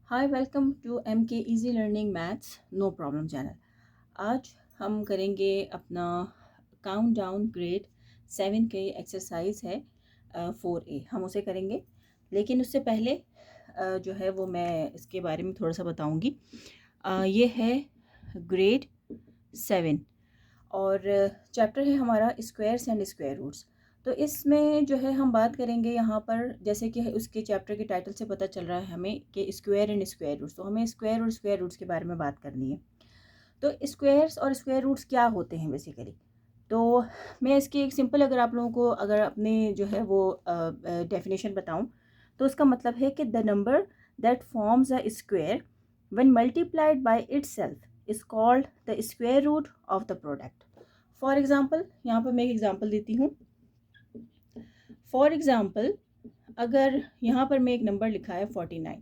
Hi welcome to M K easy learning maths no problem channel. आज हम करेंगे अपना काउंट डाउन ग्रेड 7 के एक्सरसाइज है 4A। हम उसे करेंगे, लेकिन उससे पहले जो है वो मैं इसके बारे में थोड़ा सा बताऊंगी। ये है ग्रेड 7 और चैप्टर है हमारा स्क्वायर्स एंड स्क्वायर रूट्स। तो इसमें जो है हम बात करेंगे यहाँ पर, जैसे कि उसके चैप्टर के टाइटल से पता चल रहा है हमें कि स्क्वायर एंड स्क्वायर रूट्स, तो हमें स्क्वायर और स्क्वायर रूट्स के बारे में बात करनी है। तो स्क्वायर्स और स्क्वायर रूट्स क्या होते हैं बेसिकली, तो मैं इसकी एक सिंपल, अगर आप लोगों को अगर अपने जो है वो डेफिनेशन बताऊं, तो उसका मतलब है कि the number that forms a square when multiplied by itself is called the square root of the product. For example, यहाँ पर मैं एक एग्जाम्पल देती हूँ। फॉर एग्ज़ाम्पल, अगर यहाँ पर मैं एक नंबर लिखा है 49,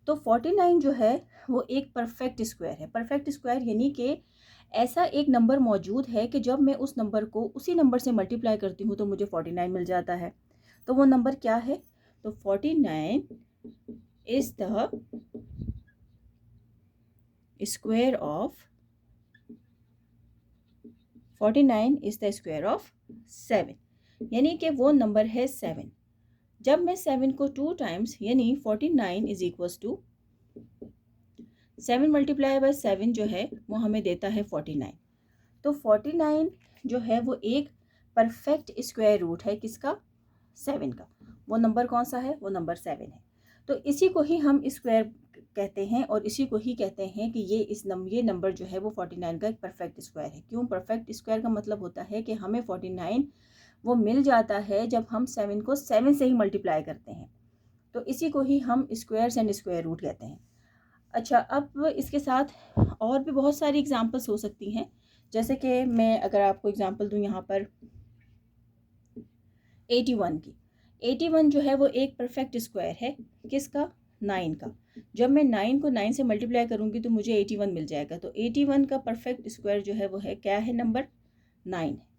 तो 49 जो है वो एक परफेक्ट स्क्वायर है। परफेक्ट स्क्वायर यानी कि ऐसा एक नंबर मौजूद है कि जब मैं उस नंबर को उसी नंबर से मल्टीप्लाई करती हूँ तो मुझे 49 मिल जाता है। तो वो नंबर क्या है? तो 49 is the square of 49 is the square of 7, यानी कि वो नंबर है 7। जब मैं 7 को 2 टाइम्स यानी 49 is equals to 7 multiply by 7 जो है वो हमें देता है 49। तो 49 जो है वो एक परफेक्ट स्क्वायर रूट है किसका? 7 का। वो नंबर कौन सा है? वो नंबर 7 है। तो इसी को ही हम स्क्वायर कहते हैं और इसी को ही कहते हैं कि ये नंबर जो है वो 49 का एक परफेक्ट स्क्वायर है। क्यों? परफेक्ट स्क्वायर का मतलब होता है कि हमें 49 वो मिल जाता है जब हम 7 को 7 से ही मल्टीप्लाई करते हैं। तो इसी को ही हम स्क्वायर्स एंड स्क्वायर रूट कहते हैं। अच्छा, अब इसके साथ और भी बहुत सारी एग्जांपल्स हो सकती हैं। जैसे कि मैं अगर आपको एग्जांपल दूं यहाँ पर 81 की। 81 जो है वो एक परफेक्ट स्क्वायर है किसका? 9 का। जब मैं 9 को 9 से मल्टीप्लाई करूँगी तो मुझे 81 मिल जाएगा। तो 81 का परफेक्ट स्क्वायर जो है वो है क्या है? नंबर 9 है।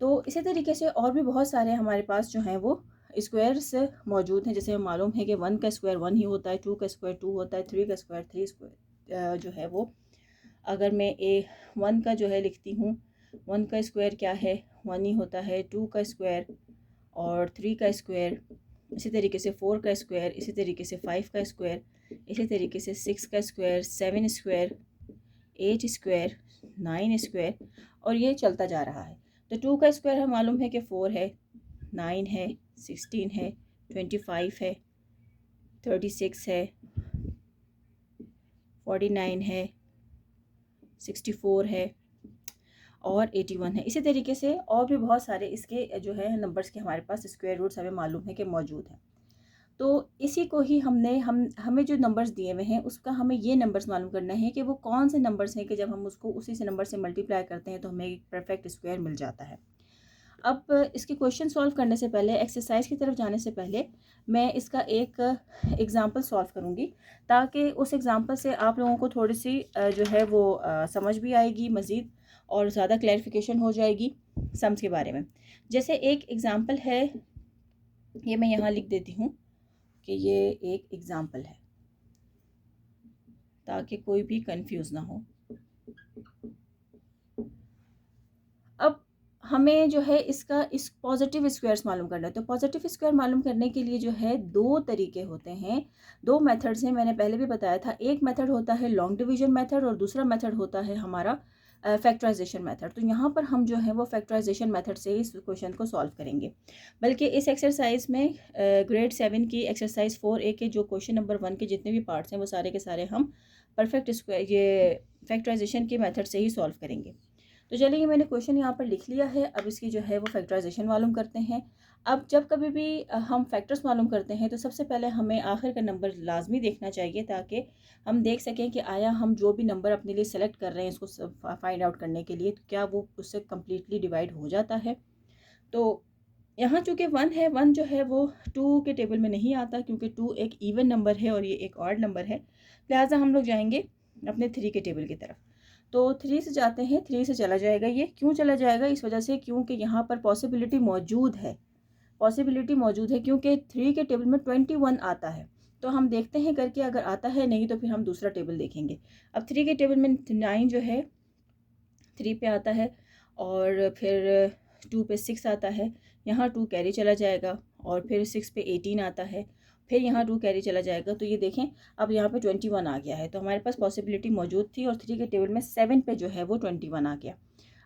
तो इसी तरीके से और भी बहुत सारे हमारे पास जो हैं वो स्क्वायर्स मौजूद हैं। जैसे मालूम है कि 1 का स्क्वायर 1 ही होता है, 2 का स्क्वायर 2 होता है, 3 का स्क्वायर 3 स्क्वायर जो है वो, अगर मैं 1 का जो है लिखती हूँ, 1 का स्क्वायर क्या है? 1 ही होता है। 2 का स्क्वायर और 3 का स्क्वायर, इसी तरीके से 4 का स्क्वायर, इसी तरीके से 5 का स्क्वायर, इसी तरीके से 6 का स्क्वायर, 7 स्क्वायर, 8 स्क्वायर, 9 स्क्वायर, और ये चलता जा रहा है। तो 2 का स्क्वायर हमें मालूम है कि 4 है, 9 है, 16 है, 25 है, 36 है, 49 है, 64 है और 81 है। इसी तरीके से और भी बहुत सारे इसके जो है नंबर्स के हमारे पास स्क्वायर रूट्स हमें मालूम है कि मौजूद हैं। तो इसी को ही हमें जो नंबर्स दिए हुए हैं उसका हमें ये नंबर्स मालूम करना है कि वो कौन से नंबर्स हैं कि जब हम उसको उसी से नंबर से मल्टीप्लाई करते हैं तो हमें एक परफेक्ट स्क्वायर मिल जाता है। अब इसके क्वेश्चन सॉल्व करने से पहले, एक्सरसाइज की तरफ जाने से पहले, मैं इसका एक एग्ज़ाम्पल सॉल्व करूँगी ताकि उस एग्ज़ाम्पल से आप लोगों को थोड़ी सी जो है वो समझ भी आएगी मज़ीद और ज़्यादा क्लैरिफिकेशन हो जाएगी सम्स के बारे में। जैसे एक एग्ज़ाम्पल है, ये मैं यहाँ लिख देती हूँ कि ये एक एग्ज़ाम्पल है ताकि कोई भी कंफ्यूज ना हो। अब हमें जो है इसका इस पॉजिटिव स्क्वायर्स मालूम करना है। तो पॉजिटिव स्क्वायर मालूम करने के लिए जो है दो तरीके होते हैं, दो मेथड्स हैं। मैंने पहले भी बताया था, एक मेथड होता है लॉन्ग डिवीजन मेथड और दूसरा मेथड होता है हमारा फैक्टराइजेशन मेथड। तो यहाँ पर हम जो है वो फैक्टराइजेशन मेथड से ही इस क्वेश्चन को सॉल्व करेंगे। बल्कि इस एक्सरसाइज में ग्रेड 7 की एक्सरसाइज 4A के जो क्वेश्चन नंबर 1 के जितने भी पार्ट्स हैं वो सारे के सारे हम परफेक्ट स्क्वायर ये फैक्टराइजेशन के मेथड से ही सॉल्व करेंगे। तो चलिए, मैंने क्वेश्चन यहाँ पर लिख लिया है। अब इसकी जो है वो फैक्टराइजेशन मालूम करते हैं। अब जब कभी भी हम फैक्टर्स मालूम करते हैं तो सबसे पहले हमें आखिर का नंबर लाजमी देखना चाहिए ताकि हम देख सकें कि आया हम जो भी नंबर अपने लिए सेलेक्ट कर रहे हैं इसको फाइंड आउट करने के लिए, तो क्या वो उससे कम्प्लीटली डिवाइड हो जाता है। तो यहाँ चूँकि 1 है, 1 जो है वो 2 के टेबल में नहीं आता क्योंकि 2 एक इवन नंबर है और ये एक ऑड नंबर है। लिहाजा हम लोग जाएंगे अपने 3 के टेबल की तरफ। तो 3 से जाते हैं, 3 से चला जाएगा। ये क्यों चला जाएगा? इस वजह से क्योंकि यहाँ पर पॉसिबिलिटी मौजूद है, पॉसिबिलिटी मौजूद है क्योंकि 3 के टेबल में 21 आता है। तो हम देखते हैं करके, अगर आता है, नहीं तो फिर हम दूसरा टेबल देखेंगे। अब 3 के टेबल में 9 जो है 3 पे आता है, और फिर 2 पे 6 आता है, यहाँ 2 कैरी चला जाएगा, और फिर 6 पे 18 आता है, फिर यहाँ 2 कैरी चला जाएगा। तो ये देखें अब यहाँ पे 21 आ गया है, तो हमारे पास पॉसिबिलिटी मौजूद थी, और 3 के टेबल में 7 पे जो है वो 21 आ गया।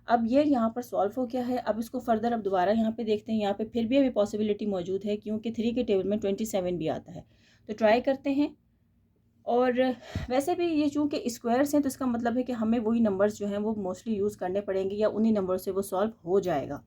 अब ये यहाँ पर सॉल्व हो गया है। अब इसको फर्दर अब दोबारा यहाँ पे देखते हैं, यहाँ पे फिर भी अभी पॉसिबिलिटी मौजूद है, क्योंकि 3 के टेबल में 27 भी आता है। तो ट्राई करते हैं। और वैसे भी ये चूँकि स्क्वायर्स हैं, तो इसका मतलब है कि हमें वही नंबर्स जो हैं वो मोस्टली यूज़ करने पड़ेंगे, या उन्हीं नंबर से वो सॉल्व हो जाएगा।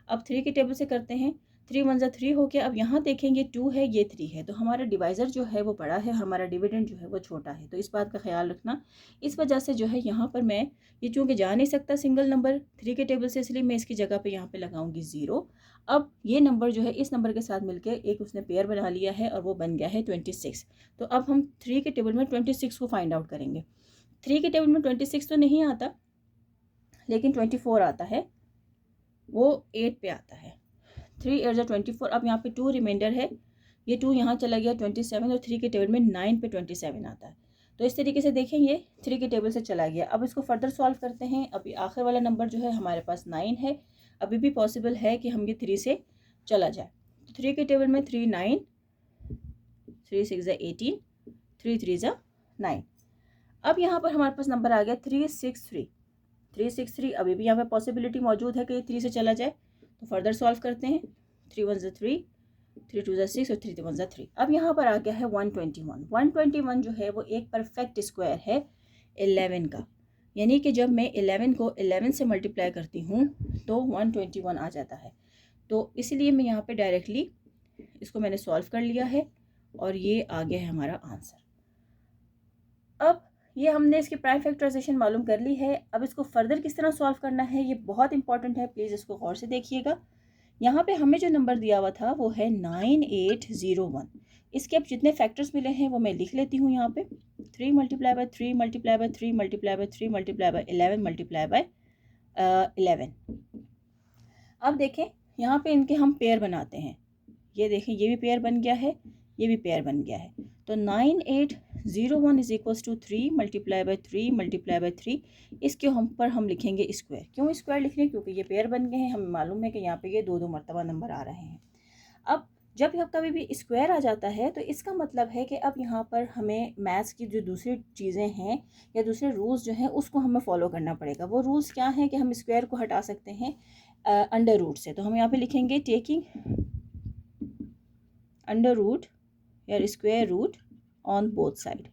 अब 3 के टेबल से करते हैं। 3 1 ज़ा 3 हो गया। अब यहाँ देखेंगे 2 है, ये 3 है, तो हमारा डिवाइज़र जो है वो बड़ा है, हमारा डिविडेंड जो है वो छोटा है। तो इस बात का ख्याल रखना। इस वजह से जो है यहाँ पर मैं ये चूँकि जा नहीं सकता सिंगल नंबर 3 के टेबल से, इसलिए मैं इसकी जगह पे यहाँ पे लगाऊंगी 0। अब ये नंबर जो है इस नंबर के साथ मिलकर एक उसने पेयर बना लिया है, और वो बन गया है 26। तो अब हम 3 के टेबल में 26 को फाइंड आउट करेंगे। 3 के टेबल में 26 तो नहीं आता, लेकिन 24 आता है, वो 8 पे आता है। 3 8 24। अब यहाँ पे 2 रिमाइंडर है, ये 2 यहाँ चला गया 27, और 3 के टेबल में 9 पे 27 आता है। तो इस तरीके से देखें, ये 3 के टेबल से चला गया। अब इसको फर्दर सॉल्व करते हैं। अभी आखिर वाला नंबर जो है हमारे पास 9 है, अभी भी पॉसिबल है कि हम ये 3 से चला जाए। तो 3 के टेबल में 3 9, 3 6 ज़ा 18, 3 3 ज़ा 9। अब यहाँ पर हमारे पास नंबर आ गया 363। 363 अभी भी यहाँ पे पॉसिबिलिटी मौजूद है कि 3 से चला जाए। तो फर्दर सॉल्व करते हैं। 3 1 ज़ा 3, 3 2 ज़ा 6, और 3 1 ज़ा 3। अब यहाँ पर आ गया है 121। 121 जो है वो एक परफेक्ट स्क्वायर है 11 का, यानी कि जब मैं 11 को 11 से मल्टीप्लाई करती हूँ तो 121 आ जाता है। तो इसलिए मैं यहाँ पे डायरेक्टली इसको मैंने सॉल्व कर लिया है, और ये आ गया है हमारा आंसर। अब ये हमने इसकी प्राइम फैक्टराइजेशन मालूम कर ली है। अब इसको फर्दर किस तरह सॉल्व करना है, ये बहुत इंपॉर्टेंट है, प्लीज़ इसको गौर से देखिएगा। यहाँ पे हमें जो नंबर दिया हुआ था वो है 9801। इसके अब जितने फैक्टर्स मिले हैं वो मैं लिख लेती हूँ यहाँ पे। 3 multiply by 3 multiply by 3 multiply by 3 multiply bye 11 multiply by 11। अब देखें यहाँ पे इनके हम पेयर बनाते हैं। ये देखें, ये भी पेयर बन गया है, ये भी पेयर बन गया है। तो 9801 is equals to 3 multiply by 3 multiply by 3। इसके हम पर हम लिखेंगे स्क्वायर। क्यों स्क्वायर लिख रहे हैं? क्योंकि ये पेयर बन गए हैं, हमें मालूम है कि यहाँ पे ये 2 मरतबा नंबर आ रहे हैं। अब जब यहाँ कभी भी स्क्वायर आ जाता है तो इसका मतलब है कि अब यहाँ पर हमें मैथ्स की जो दूसरी चीज़ें हैं या दूसरे रूल्स जो हैं उसको हमें फॉलो करना पड़ेगा। वो रूल्स क्या हैं कि हम स्क्वायर को हटा सकते हैं अंडर रूट से। तो हम यहाँ पे लिखेंगे टेकिंग अंडर रूट या square root on both side.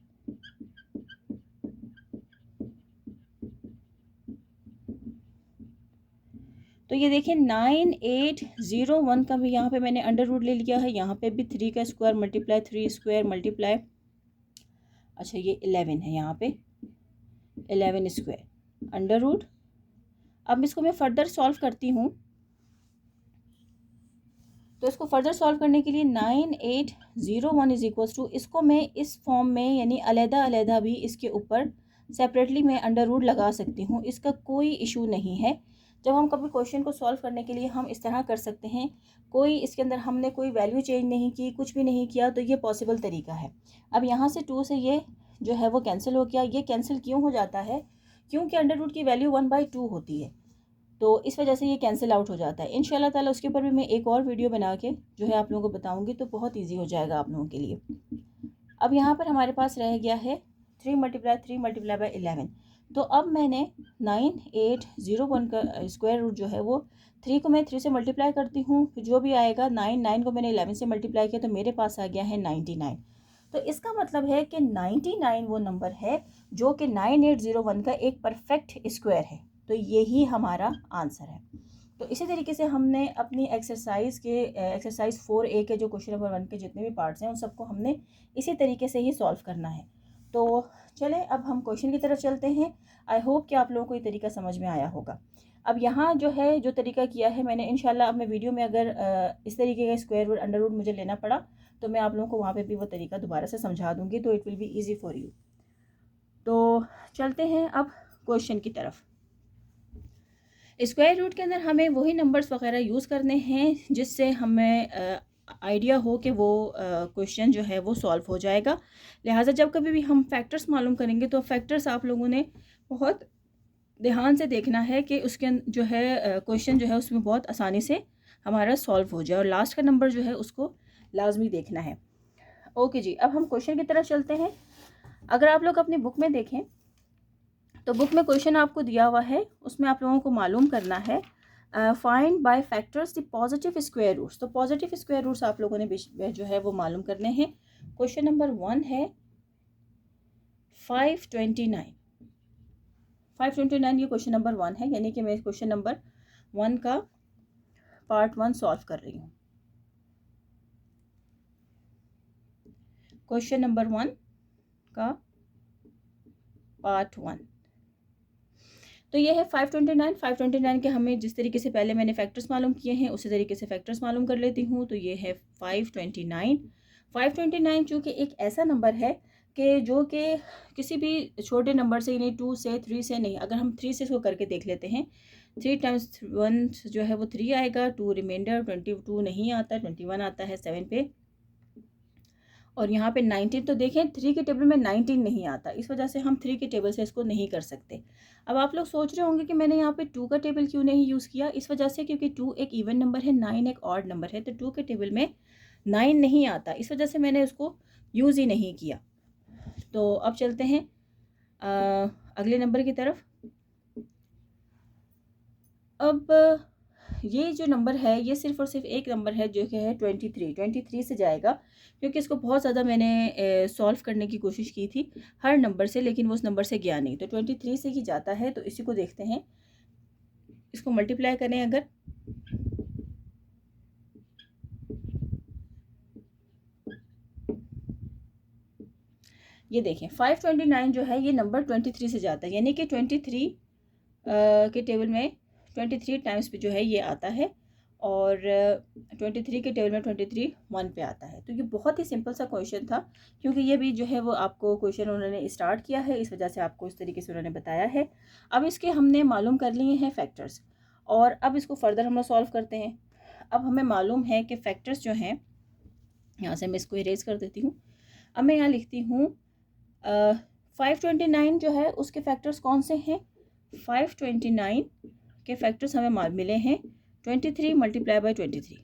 तो ये देखें 9801 का भी यहाँ पे मैंने अंडर रूट ले लिया है, यहाँ पे भी 3 का स्क्वायर मल्टीप्लाई 3 स्क्वायर मल्टीप्लाई, अच्छा ये 11 है, यहाँ पे 11 स्क्वायर अंडर रूट। अब इसको मैं फर्दर सॉल्व करती हूँ। तो इसको फर्दर सॉल्व करने के लिए 9801 इज इक्वल्स टू, इसको मैं इस फॉर्म में यानी अलहदा भी इसके ऊपर सेपरेटली मैं अंडर रूट लगा सकती हूँ, इसका कोई इशू नहीं है। जब हम कभी क्वेश्चन को सॉल्व करने के लिए हम इस तरह कर सकते हैं, कोई इसके अंदर हमने कोई वैल्यू चेंज नहीं की, कुछ भी नहीं किया, तो ये पॉसिबल तरीका है। अब यहाँ से 2 से ये जो है वो कैंसिल हो गया। ये कैंसिल क्यों हो जाता है? क्योंकि अंडर रूट की वैल्यू 1/2 होती है, तो इस वजह से ये कैंसिल आउट हो जाता है। इंशाल्लाह ताला उसके ऊपर भी मैं एक और वीडियो बना के जो है आप लोगों को बताऊंगी, तो बहुत इजी हो जाएगा आप लोगों के लिए। अब यहाँ पर हमारे पास रह गया है 3 मल्टीप्लाई 3 मल्टीप्लाई बाय 11। तो अब मैंने 9801 का स्क्वायर रूट जो है वो 3 को मैं 3 से मल्टीप्लाई करती हूँ, फिर जो भी आएगा 9 को मैंने 11 से मल्टीप्लाई किया, तो मेरे पास आ गया है 99। तो इसका मतलब है कि 99 वो नंबर है जो कि 9801 का एक परफेक्ट स्क्वायर है। तो यही हमारा आंसर है। तो इसी तरीके से हमने अपनी एक्सरसाइज 4A के जो क्वेश्चन नंबर 1 के जितने भी पार्ट्स हैं उन सबको हमने इसी तरीके से ही सॉल्व करना है। तो चलें अब हम क्वेश्चन की तरफ चलते हैं। आई होप कि आप लोगों को ये तरीका समझ में आया होगा। अब यहाँ जो है जो तरीका किया है मैंने, इंशाल्लाह अब मैं वीडियो में अगर इस तरीके का स्क्वायर रूट अंडर रूट मुझे लेना पड़ा तो मैं आप लोगों को वहाँ पे भी वो तरीका दोबारा से समझा दूँगी, तो it will be easy for you. तो चलते हैं अब क्वेश्चन की तरफ। स्क्वायर रूट के अंदर हमें वही नंबर्स वगैरह यूज़ करने हैं जिससे हमें आइडिया हो कि वो क्वेश्चन जो है वो सॉल्व हो जाएगा। लिहाजा जब कभी भी हम फैक्टर्स मालूम करेंगे तो फैक्टर्स आप लोगों ने बहुत ध्यान से देखना है कि उसके जो है क्वेश्चन जो है उसमें बहुत आसानी से हमारा सॉल्व हो जाए, और लास्ट का नंबर जो है उसको लाजमी देखना है। ओके जी, अब हम क्वेश्चन की तरफ चलते हैं। अगर आप लोग अपनी बुक में देखें तो बुक में क्वेश्चन आपको दिया हुआ है, उसमें आप लोगों को मालूम करना है find by factors the positive square roots. तो पॉजिटिव स्क्वायर रूट्स आप लोगों ने जो है वो मालूम करने हैं। क्वेश्चन नंबर 1 है 529। 529 ये क्वेश्चन नंबर 1 है, यानी कि मैं क्वेश्चन नंबर 1 का पार्ट 1 सॉल्व कर रही हूँ। क्वेश्चन नंबर 1 का पार्ट 1। तो ये है 529। 529 के हमें जिस तरीके से पहले मैंने फैक्टर्स मालूम किए हैं उसी तरीके से फैक्टर्स मालूम कर लेती हूँ। तो ये है 529। 529 चूँकि एक ऐसा नंबर है कि जो कि किसी भी छोटे नंबर से, यानी 2 से 3 से नहीं, अगर हम 3 से इसको करके देख लेते हैं, 3 टाइम्स 1 जो है वो 3 आएगा, 2 रिमाइंडर, 22 नहीं आता, 21 आता है 7 पे, और यहाँ पे 19। तो देखें 3 के टेबल में 19 नहीं आता, इस वजह से हम 3 के टेबल से इसको नहीं कर सकते। अब आप लोग सोच रहे होंगे कि मैंने यहाँ पे 2 का टेबल क्यों नहीं यूज़ किया। इस वजह से क्योंकि 2 एक इवन नंबर है, 9 एक ऑड नंबर है, तो 2 के टेबल में 9 नहीं आता, इस वजह से मैंने उसको यूज़ ही नहीं किया। तो अब चलते हैं अगले नंबर की तरफ। अब ये जो नंबर है ये सिर्फ़ और सिर्फ एक नंबर है जो कि है 23। 23 से जाएगा, क्योंकि इसको बहुत ज़्यादा मैंने सॉल्व करने की कोशिश की थी हर नंबर से, लेकिन वो उस नंबर से गया नहीं, तो 23 से ही जाता है। तो इसी को देखते हैं, इसको मल्टीप्लाई करें अगर, ये देखें 529 जो है ये नंबर 23 से जाता है, यानी कि 23 के टेबल में 23 टाइम्स पे जो है ये आता है, और 23 के टेबल में 23 1 पे आता है। तो ये बहुत ही सिंपल सा क्वेश्चन था, क्योंकि ये भी जो है वो आपको क्वेश्चन उन्होंने स्टार्ट किया है, इस वजह से आपको इस तरीके से उन्होंने बताया है। अब इसके हमने मालूम कर लिए हैं फैक्टर्स, और अब इसको फर्दर हम लोग सॉल्व करते हैं। अब हमें मालूम है कि फैक्टर्स जो हैं, यहाँ से मैं इसको इरेज कर देती हूँ। अब मैं यहाँ लिखती हूँ 529 जो है उसके फैक्टर्स कौन से हैं। 529 के फैक्टर्स हमें मिले हैं 23 मल्टीप्लाई बाय 23,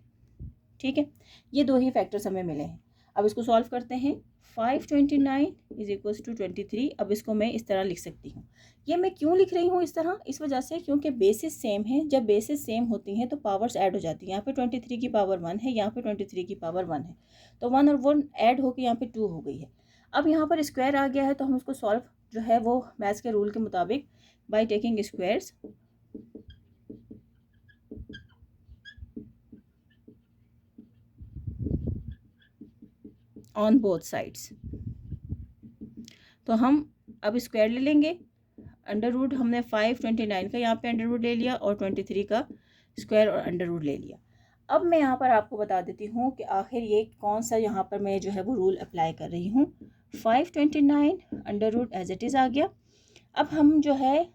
ठीक है, ये दो ही फैक्टर्स हमें मिले हैं। अब इसको सॉल्व करते हैं। 529 इज इक्वल्स टू 23। अब इसको मैं इस तरह लिख सकती हूँ। ये मैं क्यों लिख रही हूँ इस तरह, इस वजह से क्योंकि बेसिस सेम है। जब बेसिस सेम होती हैं तो पावर्स ऐड हो जाती हैं। यहाँ पे 23 की पावर 1 है, यहाँ पे 23 की पावर 1 है, तो 1 और 1 ऐड होकर यहाँ पे 2 हो गई है। अब यहाँ पर स्क्वायर आ गया है, तो हम इसको सॉल्व जो है वो मैथ्स के रूल के मुताबिक by taking squares on both sides. तो हम अब स्क्वायर ले लेंगे। अंडर रूट हमने 529 का यहाँ पे अंडर रूट ले लिया, और 23 का स्क्वायर और अंडर रूट ले लिया। अब मैं यहाँ पर आपको बता देती हूँ कि आखिर ये कौन सा यहाँ पर मैं जो है वो रूल अप्लाई कर रही हूँ। 529 under root as it is आ गया। अब हम जो है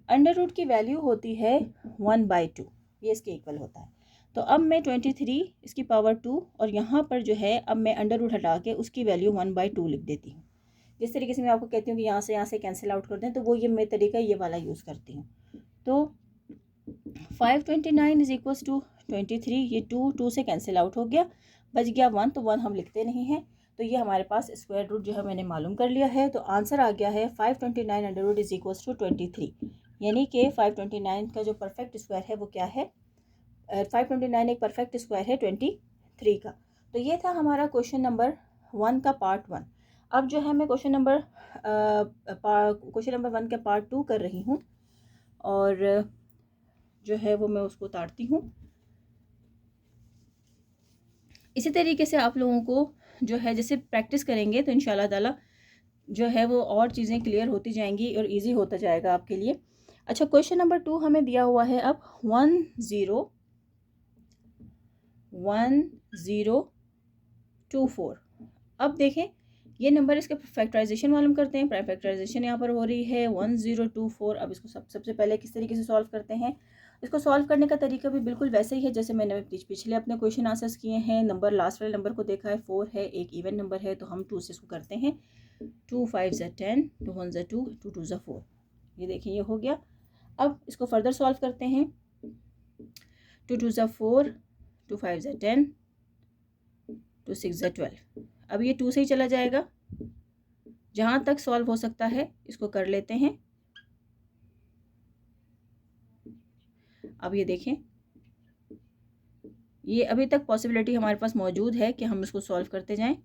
अंडर रूट की वैल्यू होती है 1/2, ये इसके इक्वल होता है। तो अब मैं 23 इसकी पावर 2, और यहाँ पर जो है अब मैं अंडर रूट हटा के उसकी वैल्यू 1/2 लिख देती हूँ। जिस तरीके से मैं आपको कहती हूँ कि यहाँ से कैंसिल आउट कर दें, तो वो ये मैं तरीका ये वाला यूज़ करती हूँ। तो 529 इज इक्वल्स टू 23, ये 2 से कैंसिल आउट हो गया, बच गया 1, तो 1 हम लिखते नहीं हैं। तो ये हमारे पास स्क्वायर रूट जो है मैंने मालूम कर लिया है। तो आंसर आ गया है 529 under root is equals to 23, यानी कि 529 का जो परफेक्ट स्क्वायर है वो क्या है, 529 एक परफेक्ट स्क्वायर है 23 का। तो ये था हमारा क्वेश्चन नंबर 1 का पार्ट 1। अब जो है मैं क्वेश्चन नंबर 1 का पार्ट 2 कर रही हूँ, और जो है वो मैं उसको उतारती हूँ। इसी तरीके से आप लोगों को जो है जैसे प्रैक्टिस करेंगे तो इंशाल्लाह ताला जो है वो और चीज़ें क्लियर होती जाएंगी और इजी होता जाएगा आपके लिए। अच्छा, क्वेश्चन नंबर 2 हमें दिया हुआ है अब 1024। अब देखें ये नंबर, इसके फैक्टराइजेशन मालूम करते हैं। प्राइम फैक्टराइजेशन यहाँ पर हो रही है 1024। अब इसको सबसे पहले किस तरीके से सॉल्व करते हैं। इसको सॉल्व करने का तरीका भी बिल्कुल वैसे ही है जैसे मैंने पिछले अपने क्वेश्चन आंसर्स किए हैं। नंबर लास्ट वाले नंबर को देखा है, 4 है, एक इवन नंबर है, तो हम 2 से इसको करते हैं। 2 5 ज़ा 10, 2 1 ज़ा 2, 2 2 ज़ा 4। ये देखिए ये हो गया। अब इसको फर्दर सॉल्व करते हैं। 2 2 ज़ा 4, 2 5 ज़ा 10, 2 6 ज़ा 12। अब ये 2 से ही चला जाएगा, जहाँ तक सॉल्व हो सकता है इसको कर लेते हैं। अब ये देखें, ये अभी तक पॉसिबिलिटी हमारे पास मौजूद है कि हम इसको सॉल्व करते जाएं।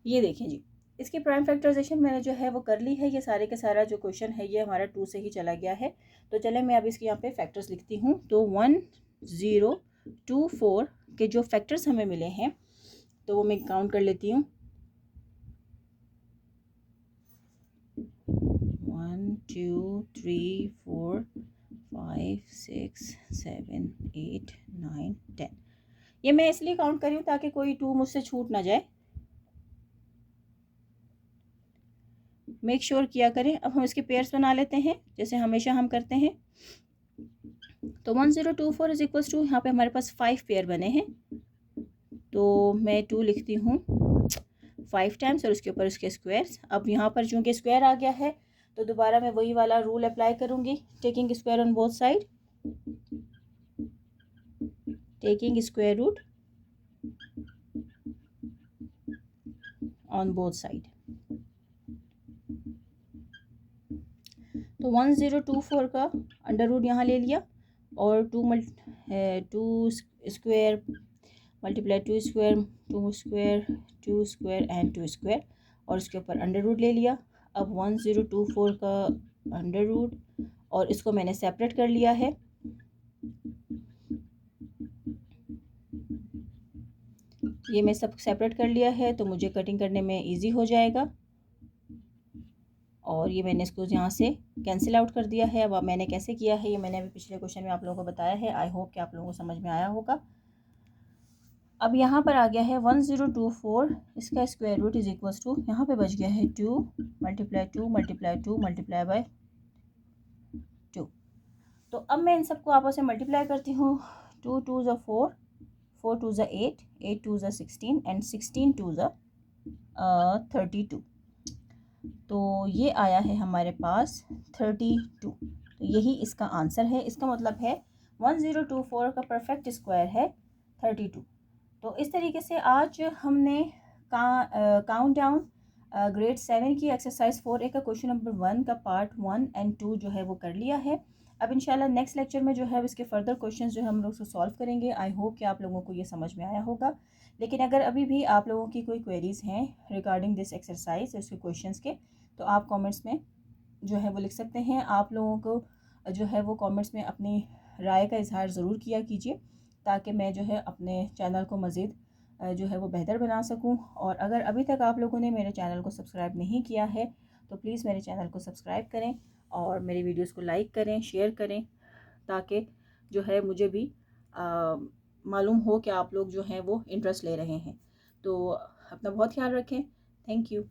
ये देखें जी, इसकी प्राइम फैक्टराइजेशन मैंने जो है वो कर ली है। ये सारे के सारा जो क्वेश्चन है ये हमारा 2 से ही चला गया है। तो चले मैं अब इसके यहाँ पे फैक्टर्स लिखती हूँ। तो 1 0 2 4 के जो फैक्टर्स हमें मिले हैं तो वो मैं काउंट कर लेती हूँ। 1 2 3 4 5 6 7 8 9 10। ये मैं इसलिए काउंट कर रही हूँ ताकि कोई 2 मुझसे छूट ना जाए। मेक श्योर किया करें। अब हम इसके पेयर्स बना लेते हैं जैसे हमेशा हम करते हैं। तो 1 0 2 4 इज इक्वल्स टू, यहाँ पे हमारे पास 5 पेयर बने हैं, तो मैं 2 लिखती हूँ 5 टाइम्स और उसके ऊपर उसके स्क्वायर्स। अब यहाँ पर चूँकि स्क्वायर आ गया है तो दोबारा मैं वही वाला रूल अप्लाई करूँगी, taking square on both side, taking square root on both side. तो 1 0 2 4 का अंडर रूट यहाँ ले लिया और 2 square multiply 2 square 2 square 2 square and 2 square और उसके ऊपर अंडर रूट ले लिया। अब 1 0 2 4 का अंडर रूट और इसको मैंने सेपरेट कर लिया है। ये मैं सब सेपरेट कर लिया है तो मुझे कटिंग करने में इजी हो जाएगा। और ये मैंने इसको यहाँ से कैंसिल आउट कर दिया है। अब मैंने कैसे किया है ये मैंने अभी पिछले क्वेश्चन में आप लोगों को बताया है। आई होप कि आप लोगों को समझ में आया होगा। अब यहाँ पर आ गया है 1 0 2 4, इसका square root is equals to, यहाँ पे बच गया है 2 मल्टीप्लाई 2 मल्टीप्लाई 2 मल्टीप्लाई बाय 2। तो अब मैं इन सबको आपस में मल्टीप्लाई करती हूँ। 2 2 ज़ा 4, 4 2 ज़ा 8, 8 2 ज़ा 16 एंड 16 2 ज़ा 32। तो ये आया है हमारे पास 32। तो यही इसका आंसर है। इसका मतलब है 1024 का परफेक्ट स्क्वायर है 32। तो इस तरीके से आज हमने काउंट डाउन ग्रेड 7 की एक्सरसाइज 4A का क्वेश्चन नंबर 1 का पार्ट 1 एंड 2 जो है वो कर लिया है। अब इंशाल्लाह नेक्स्ट लेक्चर में जो है इसके फर्दर क्वेश्चंस जो है हम लोग उसको सॉल्व करेंगे। आई होप कि आप लोगों को ये समझ में आया होगा। लेकिन अगर अभी भी आप लोगों की कोई क्वेरीज़ हैं रिगार्डिंग दिस एक्सरसाइज उसके क्वेश्चंस के, तो आप कमेंट्स में जो है वो लिख सकते हैं। आप लोगों को जो है वो कमेंट्स में अपनी राय का इजहार ज़रूर किया कीजिए ताकि मैं जो है अपने चैनल को मज़ीद जो है वो बेहतर बना सकूं। और अगर अभी तक आप लोगों ने मेरे चैनल को सब्सक्राइब नहीं किया है तो प्लीज़ मेरे चैनल को सब्सक्राइब करें और मेरी वीडियोस को लाइक करें, शेयर करें, ताकि जो है मुझे भी मालूम हो कि आप लोग जो हैं वो इंटरेस्ट ले रहे हैं। तो अपना बहुत ख्याल रखें। Thank you.